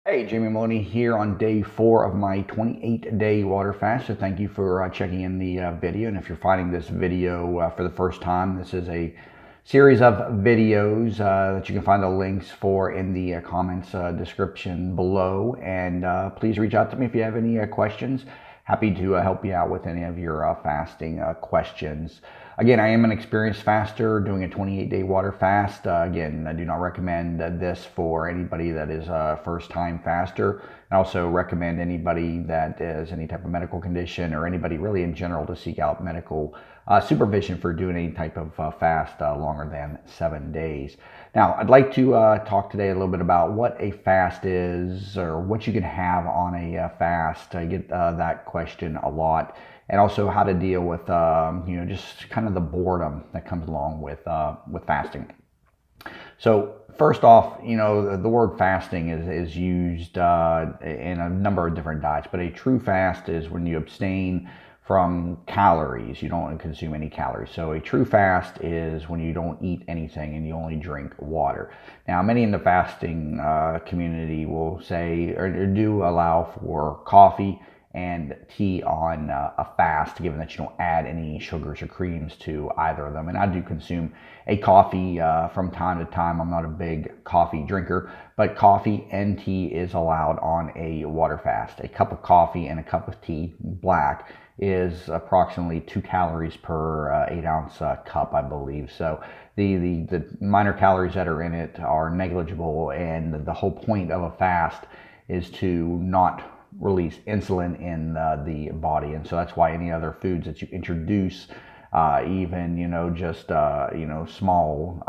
Hey, Jamie Maloney here on day 4 of my 28-day water fast. So thank you for checking in the video. And if you're finding this video for the first time, this is a series of videos that you can find the links for in the comments description below. And please reach out to me if you have any questions. Happy to help you out with any of your fasting questions. Again, I am an experienced faster doing a 28-day water fast. Again, I do not recommend this for anybody that is a first-time faster. I also recommend anybody that has any type of medical condition or anybody really in general to seek out medical supervision for doing any type of fast longer than 7 days. Now, I'd like to talk today a little bit about what a fast is or what you can have on a fast. I get that question a lot. And also how to deal with, just kind of the boredom that comes along with fasting. So first off, the word fasting is used in a number of different diets, but a true fast is when you abstain from calories. You don't consume any calories. So a true fast is when you don't eat anything and you only drink water. Now, many in the fasting community will say or do allow for coffee and tea on a fast, given that you don't add any sugars or creams to either of them. And I do consume a coffee from time to time. I'm not a big coffee drinker, but coffee and tea is allowed on a water fast. A cup of coffee and a cup of tea, black, is approximately 2 calories per 8-ounce cup, I believe. So the minor calories that are in it are negligible, and the whole point of a fast is to not release insulin in the body. And so that's why any other foods that you introduce, even just small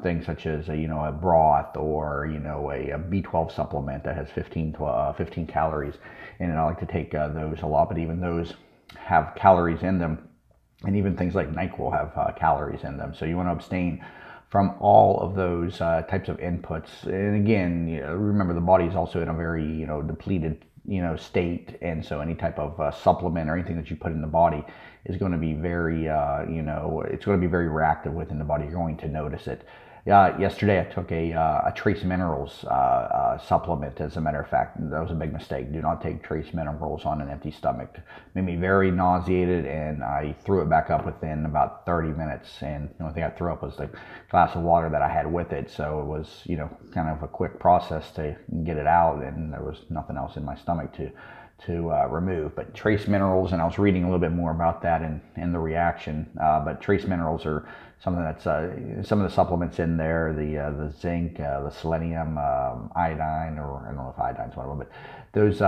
things such as a broth or a B12 supplement that has 15 calories in it. I like to take those a lot, but even those have calories in them, and even things like NyQuil have calories in them. So you want to abstain from all of those types of inputs. And again, remember the body is also in a very depleted state, and so any type of supplement or anything that you put in the body is going to be very it's going to be very reactive within the body. You're going to notice it. Yesterday I took a trace minerals supplement. As a matter of fact, that was a big mistake. Do not take trace minerals on an empty stomach. It made me very nauseated, and I threw it back up within about 30 minutes. And the only thing I threw up was the glass of water that I had with it. So it was kind of a quick process to get it out, and there was nothing else in my stomach to remove. But trace minerals, and I was reading a little bit more about that and the reaction. But trace minerals are something that's some of the supplements in there, the zinc, the selenium, iodine, or I don't know if iodine's one of them, but those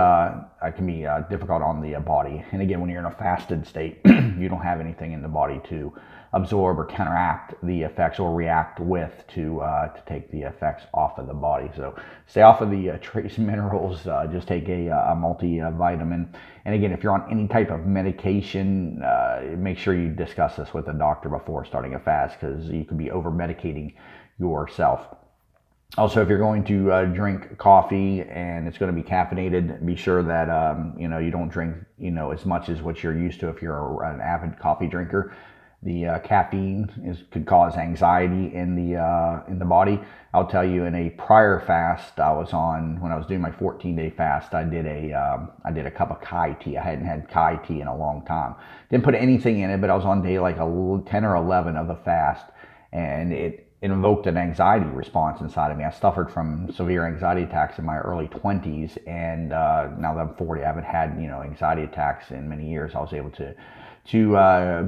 can be difficult on the body. And again, when you're in a fasted state, you don't have anything in the body to absorb or counteract the effects or react with to take the effects off of the body. So stay off of the trace minerals. Just take a multivitamin. And again, if you're on any type of medication, make sure you discuss this with a doctor before starting a fast, because you could be over medicating yourself. Also, if you're going to drink coffee and it's going to be caffeinated, be sure that you don't drink as much as what you're used to if you're an avid coffee drinker. The caffeine could cause anxiety in the body. I'll tell you, in a prior fast I was on, when I was doing my 14-day fast, I did a cup of Kai tea. I hadn't had Kai tea in a long time. Didn't put anything in it, but I was on day like 10 or 11 of the fast, and it invoked an anxiety response inside of me. I suffered from severe anxiety attacks in my early 20s, and now that I'm 40, I haven't had anxiety attacks in many years. I was able to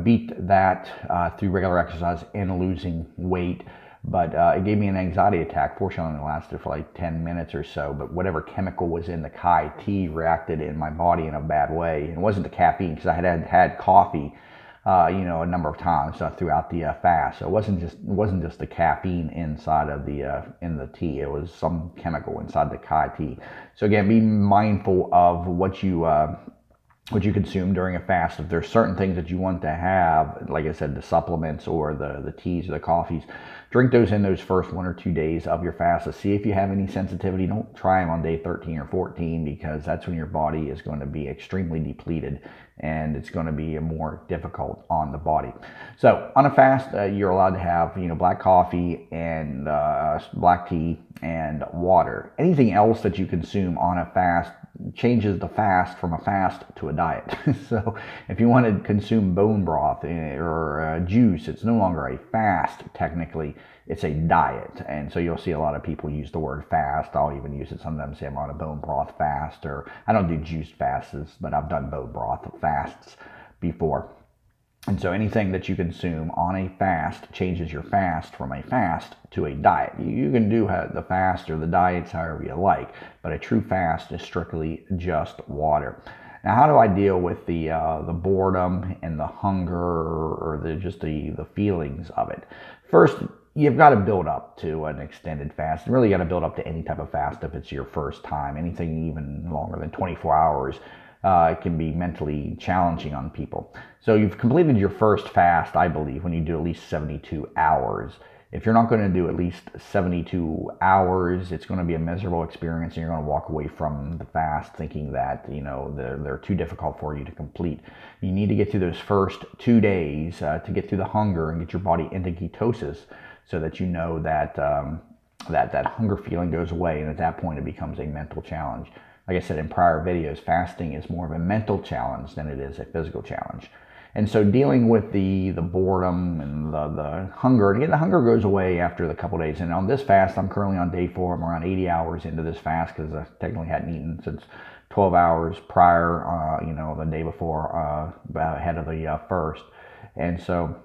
beat that through regular exercise and losing weight. But it gave me an anxiety attack. Fortunately, it lasted for like 10 minutes or so. But whatever chemical was in the Kai tea reacted in my body in a bad way. And it wasn't the caffeine, because I had coffee, a number of times throughout the fast. So it wasn't just the caffeine inside of in the tea. It was some chemical inside the Kai tea. So again, be mindful of what you consume during a fast. If there's certain things that you want to have, like I said, the supplements or the teas or the coffees, drink those in those first 1 or 2 days of your fast to see if you have any sensitivity. Don't try them on day 13 or 14 because that's when your body is going to be extremely depleted and it's going to be more difficult on the body. So on a fast, you're allowed to have black coffee and black tea and water. Anything else that you consume on a fast changes the fast from a fast to a diet. So if you want to consume bone broth or juice, it's no longer a fast technically, it's a diet. And so you'll see a lot of people use the word fast. I'll even use it sometimes, say I'm on a bone broth fast, or I don't do juice fasts, but I've done bone broth fasts before. And so anything that you consume on a fast changes your fast from a fast to a diet. You can do the fast or the diets however you like, but a true fast is strictly just water. Now, how do I deal with the boredom and the hunger or the feelings of it? First, you've got to build up to an extended fast. You really got to build up to any type of fast if it's your first time. Anything even longer than 24 hours. It can be mentally challenging on people. So you've completed your first fast, I believe, when you do at least 72 hours. If you're not going to do at least 72 hours, it's going to be a miserable experience and you're going to walk away from the fast thinking that, they're too difficult for you to complete. You need to get through those first 2 days to get through the hunger and get your body into ketosis so that you know that that hunger feeling goes away, and at that point it becomes a mental challenge. Like I said in prior videos, fasting is more of a mental challenge than it is a physical challenge. And so dealing with the boredom and the hunger, and again, the hunger goes away after the couple days. And on this fast, I'm currently on day 4. I'm around 80 hours into this fast because I technically hadn't eaten since 12 hours prior, the day before, ahead of the first. And so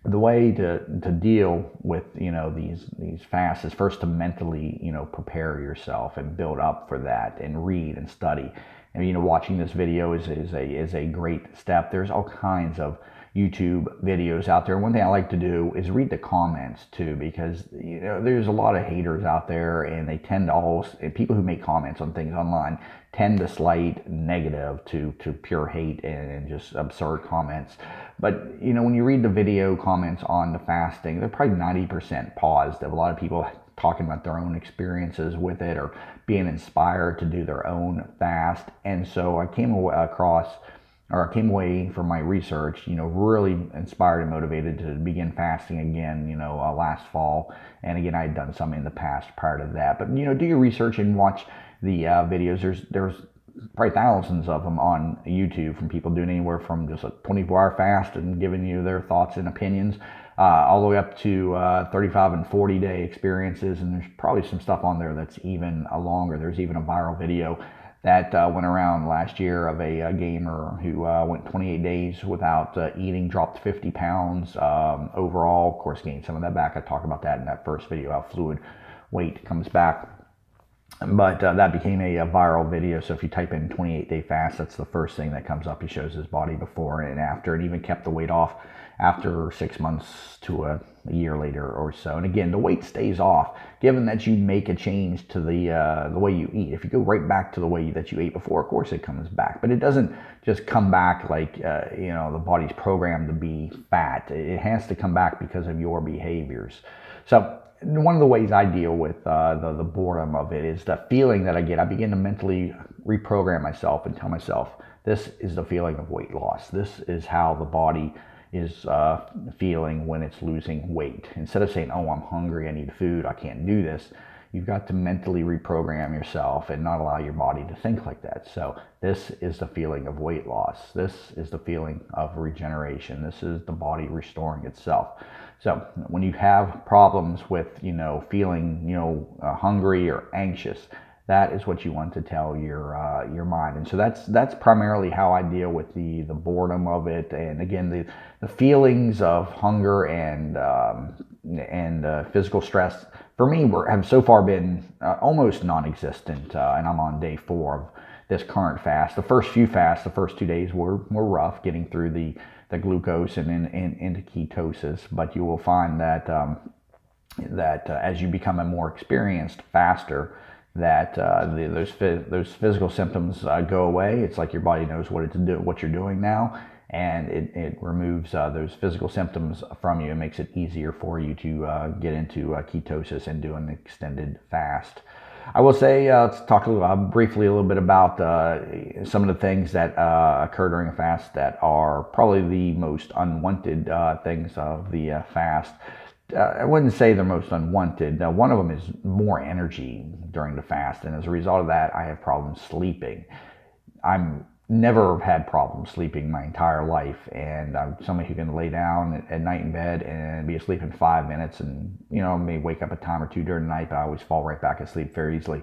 the way to deal with these fasts is first to mentally prepare yourself and build up for that and read and study. And watching this video is a great step. There's all kinds of YouTube videos out there. One thing I like to do is read the comments too, because there's a lot of haters out there, and they tend to people who make comments on things online tend to slight negative to pure hate and just absurd comments. But when you read the video comments on the fasting, they're probably 90% positive. A lot of people talking about their own experiences with it or being inspired to do their own fast. And so I came away from my research, really inspired and motivated to begin fasting again, last fall. And again, I had done some in the past prior to that. But, do your research and watch the videos. There's probably thousands of them on YouTube from people doing anywhere from just a 24-hour fast and giving you their thoughts and opinions, all the way up to 35 and 40-day experiences. And there's probably some stuff on there that's even longer. There's even a viral video that went around last year of a gamer who went 28 days without eating, dropped 50 pounds overall. Of course, gained some of that back. I talked about that in that first video, how fluid weight comes back. But that became a viral video. So if you type in 28-day fast, that's the first thing that comes up. He shows his body before and after, and even kept the weight off after 6 months to a year later or so. And again, the weight stays off, given that you make a change to the way you eat. If you go right back to the way that you ate before, of course it comes back. But it doesn't just come back like, the body's programmed to be fat. It has to come back because of your behaviors. So one of the ways I deal with the boredom of it is the feeling that I get. I begin to mentally reprogram myself and tell myself, this is the feeling of weight loss. This is how the body is feeling when it's losing weight. Instead of saying, oh, I'm hungry, I need food, I can't do this, you've got to mentally reprogram yourself and not allow your body to think like that. So this is the feeling of weight loss. This is the feeling of regeneration. This is the body restoring itself. So when you have problems with, feeling, hungry or anxious, that is what you want to tell your mind. And so that's primarily how I deal with the boredom of it. And again, the feelings of hunger and physical stress for me have so far been almost non-existent. And I'm on day 4 of this current fast. The first few fasts, the first 2 days were rough, getting through the glucose and into ketosis. But you will find that as you become a more experienced faster, that those physical symptoms go away. It's like your body knows what you're doing now, and it removes those physical symptoms from you and makes it easier for you to get into ketosis and do an extended fast. I will say, let's talk briefly a little bit about some of the things that occur during a fast that are probably the most unwanted things of the fast. I wouldn't say they're most unwanted. One of them is more energy during the fast, and as a result of that, I have problems sleeping. I'm never had problems sleeping my entire life, and I'm somebody who can lay down at night in bed and be asleep in 5 minutes, and may wake up a time or two during the night, but I always fall right back asleep very easily.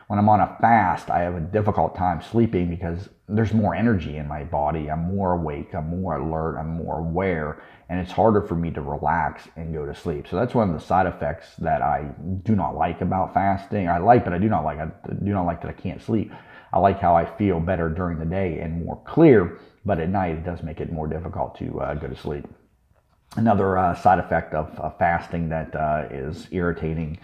When I'm on a fast, I have a difficult time sleeping because there's more energy in my body. I'm more awake, I'm more alert, I'm more aware, and it's harder for me to relax and go to sleep. So that's one of the side effects that I do not like about fasting. I like, but I do not like. I do not like that I can't sleep. I like how I feel better during the day and more clear, but at night it does make it more difficult to go to sleep. Another side effect of fasting that is irritating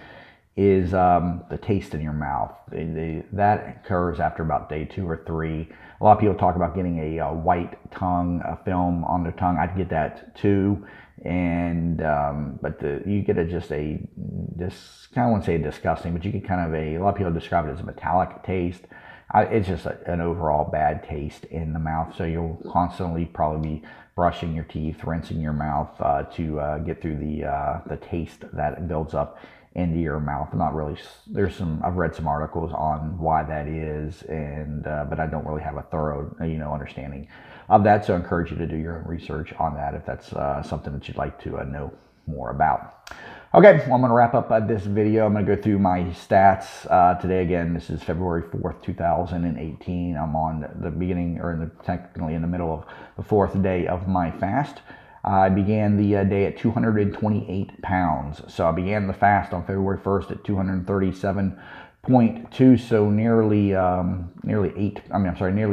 is the taste in your mouth. That occurs after about day 2 or 3. A lot of people talk about getting a white tongue, a film on their tongue. I'd get that too, and but you get just kind of wouldn't say disgusting, but you get kind of a lot of people describe it as a metallic taste. It's just an overall bad taste in the mouth. So you'll constantly probably be brushing your teeth, rinsing your mouth to get through the taste that builds up into your mouth. I'm not really. I've read some articles on why that is, and but I don't really have a thorough understanding of that. So I encourage you to do your own research on that if that's something that you'd like to know more about. Okay, well, I'm going to wrap up this video. I'm going to go through my stats today. Again, this is February 4th, 2018. I'm on the beginning, or technically in the middle of the 4th day of my fast. I began the day at 228 pounds. So I began the fast on February 1st at 237.2. So nearly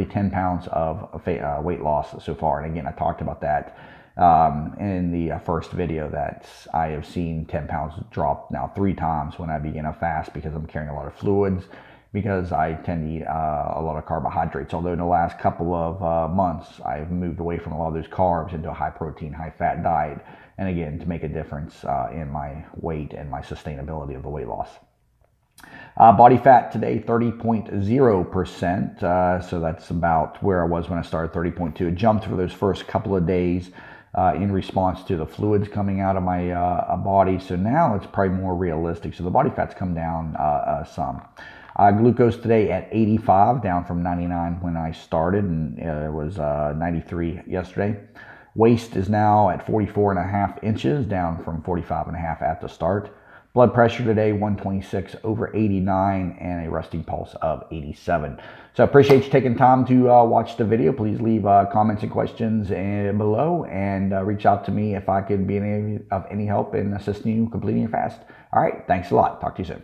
10 pounds of weight loss so far. And again, I talked about that in the first video, that I have seen 10 pounds drop now 3 times when I begin a fast, because I'm carrying a lot of fluids, because I tend to eat a lot of carbohydrates. Although in the last couple of months, I've moved away from a lot of those carbs into a high protein, high fat diet. And again, to make a difference in my weight and my sustainability of the weight loss. Body fat today, 30.0%. So that's about where I was when I started, 30.2. It jumped for those first couple of days in response to the fluids coming out of my body. So now it's probably more realistic. So the body fat's come down some. Glucose today at 85, down from 99 when I started, and it was 93 yesterday. Waist is now at 44.5 inches, down from 45.5 at the start. Blood pressure today, 126/89, and a resting pulse of 87. So I appreciate you taking time to watch the video. Please leave comments and questions below, and reach out to me if I could be of any help in assisting you completing your fast. All right, thanks a lot. Talk to you soon.